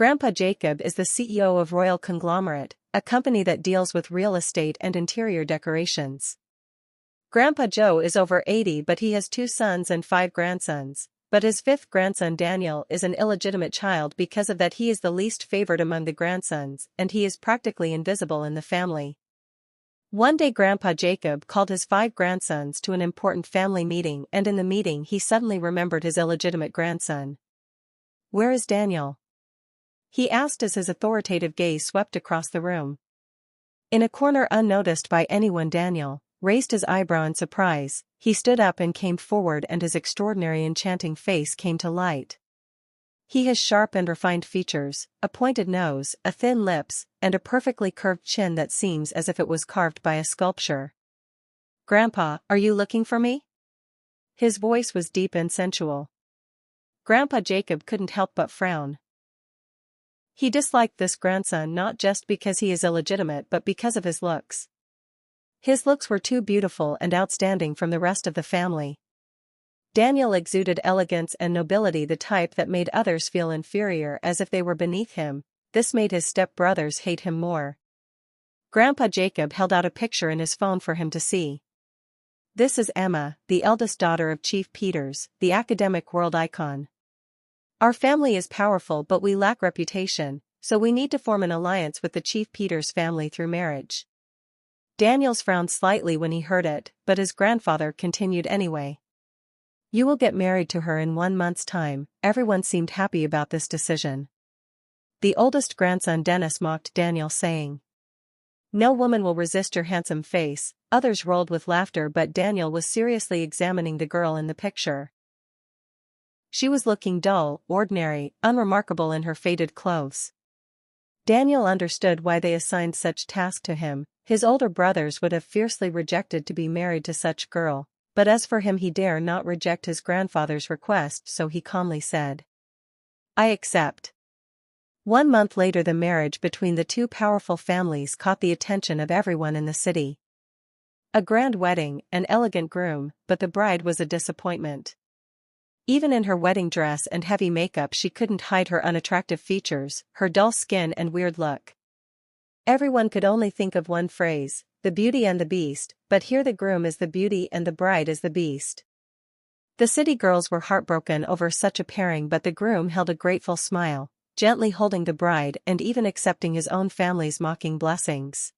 Grandpa Jacob is the CEO of Royal Conglomerate, a company that deals with real estate and interior decorations. Grandpa Joe is over 80 but he has 2 sons and 5 grandsons, but his 5th grandson Daniel is an illegitimate child. Because of that he is the least favored among the grandsons and he is practically invisible in the family. One day Grandpa Jacob called his 5 grandsons to an important family meeting, and in the meeting he suddenly remembered his illegitimate grandson. "Where is Daniel?" he asked as his authoritative gaze swept across the room. In a corner unnoticed by anyone, Daniel raised his eyebrow in surprise. He stood up and came forward and his extraordinary enchanting face came to light. He has sharp and refined features, a pointed nose, a thin lips, and a perfectly curved chin that seems as if it was carved by a sculptor. "Grandpa, are you looking for me?" His voice was deep and sensual. Grandpa Jacob couldn't help but frown. He disliked this grandson not just because he is illegitimate but because of his looks. His looks were too beautiful and outstanding from the rest of the family. Daniel exuded elegance and nobility, the type that made others feel inferior as if they were beneath him. This made his step-brothers hate him more. Grandpa Jacob held out a picture in his phone for him to see. "This is Emma, the eldest daughter of Chief Peters, the academic world icon. Our family is powerful but we lack reputation, so we need to form an alliance with the Chief Peters family through marriage." Daniel's frowned slightly when he heard it, but his grandfather continued anyway. "You will get married to her in 1 month's time." Everyone seemed happy about this decision. The oldest grandson Dennis mocked Daniel, saying, "No woman will resist your handsome face." Others rolled with laughter, but Daniel was seriously examining the girl in the picture. She was looking dull, ordinary, unremarkable in her faded clothes. Daniel understood why they assigned such task to him. His older brothers would have fiercely rejected to be married to such girl, but as for him he dare not reject his grandfather's request, so he calmly said, "I accept." 1 month later the marriage between the 2 powerful families caught the attention of everyone in the city. A grand wedding, an elegant groom, but the bride was a disappointment. Even in her wedding dress and heavy makeup she couldn't hide her unattractive features, her dull skin and weird look. Everyone could only think of one phrase, the Beauty and the Beast, but here the groom is the beauty and the bride is the beast. The city girls were heartbroken over such a pairing, but the groom held a grateful smile, gently holding the bride and even accepting his own family's mocking blessings.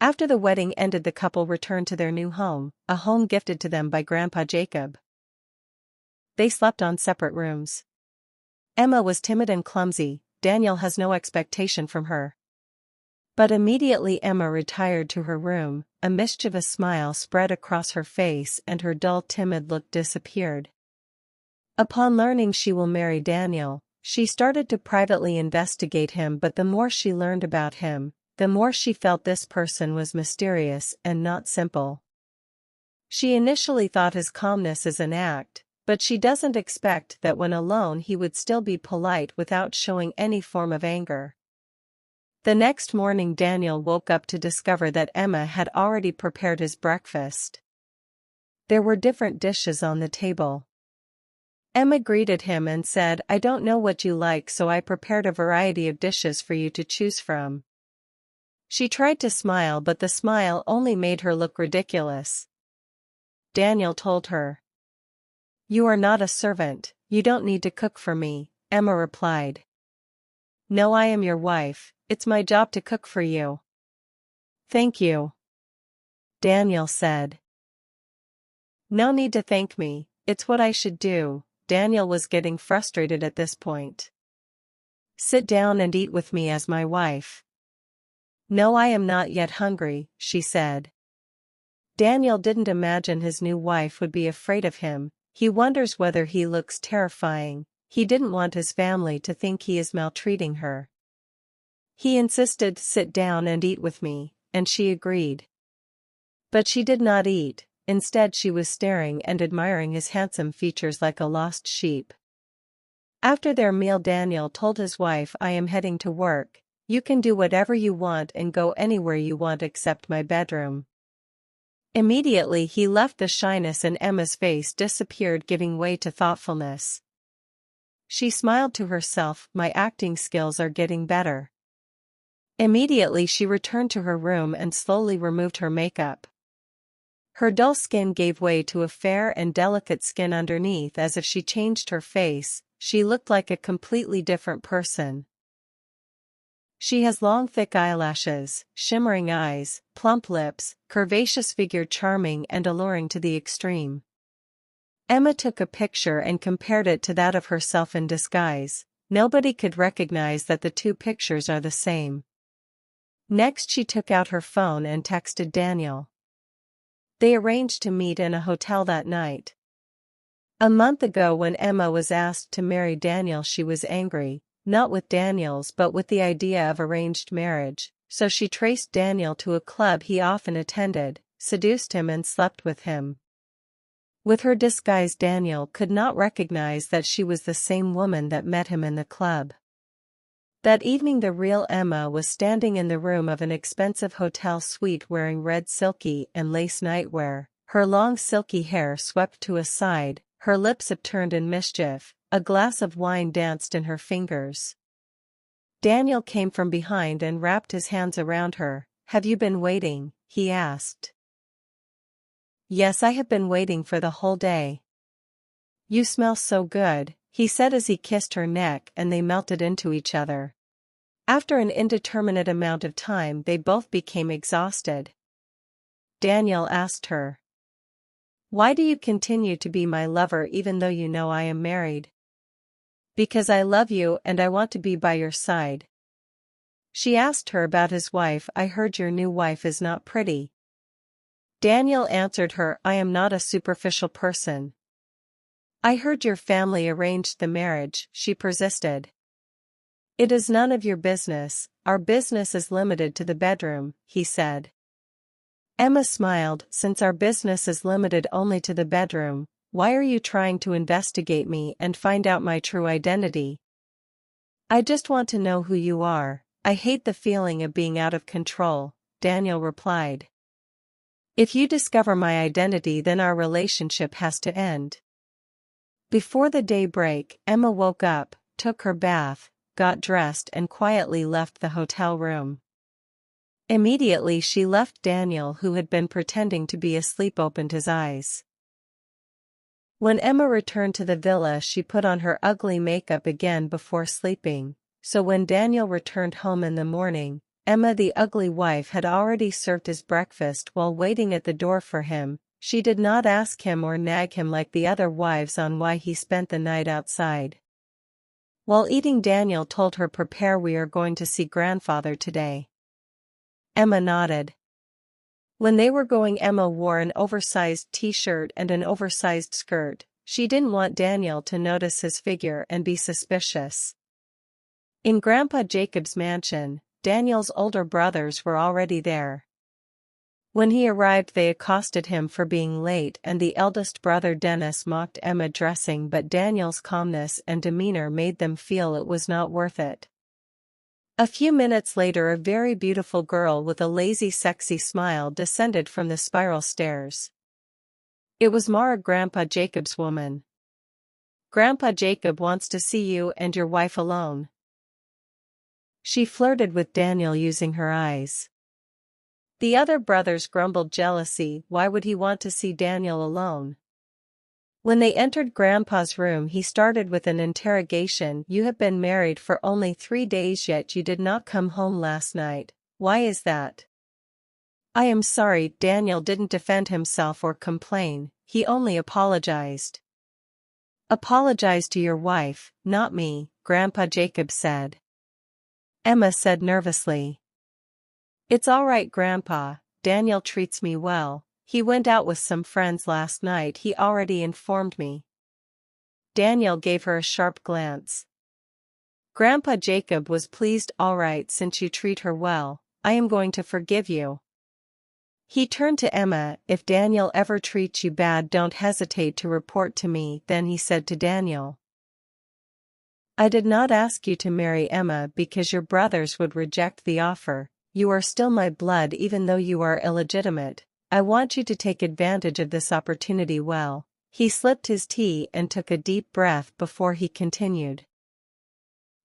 After the wedding ended the couple returned to their new home, a home gifted to them by Grandpa Jacob. They slept on separate rooms. Emma was timid and clumsy. Daniel has no expectation from her. But immediately Emma retired to her room, a mischievous smile spread across her face and her dull timid look disappeared. Upon learning she will marry Daniel, she started to privately investigate him, but the more she learned about him, the more she felt this person was mysterious and not simple. She initially thought his calmness is an act, but she doesn't expect that when alone he would still be polite without showing any form of anger. The next morning Daniel woke up to discover that Emma had already prepared his breakfast. There were different dishes on the table. Emma greeted him and said, "I don't know what you like, so I prepared a variety of dishes for you to choose from." She tried to smile, but the smile only made her look ridiculous. Daniel told her, "You are not a servant, you don't need to cook for me," Emma replied. "No, I am your wife, it's my job to cook for you." "Thank you," Daniel said. "No need to thank me, it's what I should do." Daniel was getting frustrated at this point. "Sit down and eat with me as my wife." "No, I am not yet hungry," she said. Daniel didn't imagine his new wife would be afraid of him. He wonders whether he looks terrifying. He didn't want his family to think he is maltreating her. He insisted, "Sit down and eat with me," and she agreed. But she did not eat. Instead she was staring and admiring his handsome features like a lost sheep. After their meal Daniel told his wife, "I am heading to work. You can do whatever you want and go anywhere you want except my bedroom." Immediately he left. The shyness in Emma's face disappeared, giving way to thoughtfulness. She smiled to herself, my acting skills are getting better. Immediately she returned to her room and slowly removed her makeup. Her dull skin gave way to a fair and delicate skin underneath. As if she changed her face, she looked like a completely different person. She has long thick eyelashes, shimmering eyes, plump lips, curvaceous figure, charming and alluring to the extreme. Emma took a picture and compared it to that of herself in disguise. Nobody could recognize that the two pictures are the same. Next she took out her phone and texted Daniel. They arranged to meet in a hotel that night. A month ago when Emma was asked to marry Daniel, she was angry, not with Daniel's but with the idea of arranged marriage, so she traced Daniel to a club he often attended, seduced him and slept with him. With her disguise, Daniel could not recognize that she was the same woman that met him in the club. That evening the real Emma was standing in the room of an expensive hotel suite wearing red silky and lace nightwear, her long silky hair swept to a side, her lips upturned in mischief, a glass of wine danced in her fingers. Daniel came from behind and wrapped his hands around her. Have you been waiting? He asked. Yes, I have been waiting for the whole day. You smell so good, he said as he kissed her neck and they melted into each other. After an indeterminate amount of time they both became exhausted. Daniel asked her. Why do you continue to be my lover even though you know I am married? Because I love you and I want to be by your side. She asked her about his wife. I heard your new wife is not pretty. Daniel answered her, I am not a superficial person. I heard your family arranged the marriage, she persisted. It is none of your business, our business is limited to the bedroom, he said. Emma smiled, since our business is limited only to the bedroom, why are you trying to investigate me and find out my true identity? I just want to know who you are. I hate the feeling of being out of control, Daniel replied. If you discover my identity, then our relationship has to end. Before the day break, Emma woke up, took her bath, got dressed and quietly left the hotel room. Immediately she left. Daniel, who had been pretending to be asleep, opened his eyes. When Emma returned to the villa, she put on her ugly makeup again before sleeping, so when Daniel returned home in the morning, Emma, the ugly wife, had already served his breakfast while waiting at the door for him. She did not ask him or nag him like the other wives on why he spent the night outside. While eating, Daniel told her, prepare, we are going to see grandfather today. Emma nodded. When they were going, Emma wore an oversized t-shirt and an oversized skirt. She didn't want Daniel to notice his figure and be suspicious. In Grandpa Jacob's mansion, Daniel's older brothers were already there. When he arrived, they accosted him for being late, and the eldest brother Dennis mocked Emma dressing, but Daniel's calmness and demeanor made them feel it was not worth it. A few minutes later, a very beautiful girl with a lazy, sexy smile descended from the spiral stairs. It was Mara, Grandpa Jacob's woman. Grandpa Jacob wants to see you and your wife alone. She flirted with Daniel using her eyes. The other brothers grumbled jealousy. Why would he want to see Daniel alone? When they entered Grandpa's room, he started with an interrogation. You have been married for only 3 days, yet you did not come home last night. Why is that? I am sorry. Daniel didn't defend himself or complain, he only apologized. Apologize to your wife, not me, Grandpa Jacob said. Emma said nervously. It's all right, Grandpa, Daniel treats me well. He went out with some friends last night, he already informed me. Daniel gave her a sharp glance. Grandpa Jacob was pleased. All right, since you treat her well, I am going to forgive you. He turned to Emma. If Daniel ever treats you bad, don't hesitate to report to me. Then he said to Daniel, I did not ask you to marry Emma because your brothers would reject the offer. You are still my blood even though you are illegitimate. I want you to take advantage of this opportunity well. He sipped his tea and took a deep breath before he continued.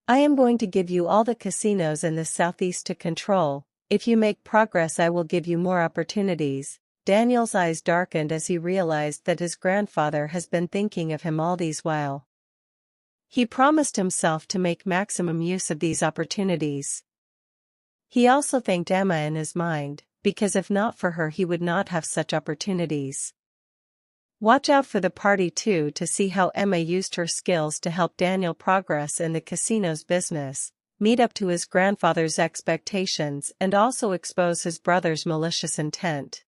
I am going to give you all the casinos in the southeast to control. If you make progress, I will give you more opportunities. Daniel's eyes darkened as he realized that his grandfather has been thinking of him all these while. He promised himself to make maximum use of these opportunities. He also thanked Emma in his mind, because if not for her he would not have such opportunities. Watch out for the party too to see how Emma used her skills to help Daniel progress in the casino's business, meet up to his grandfather's expectations and also expose his brother's malicious intent.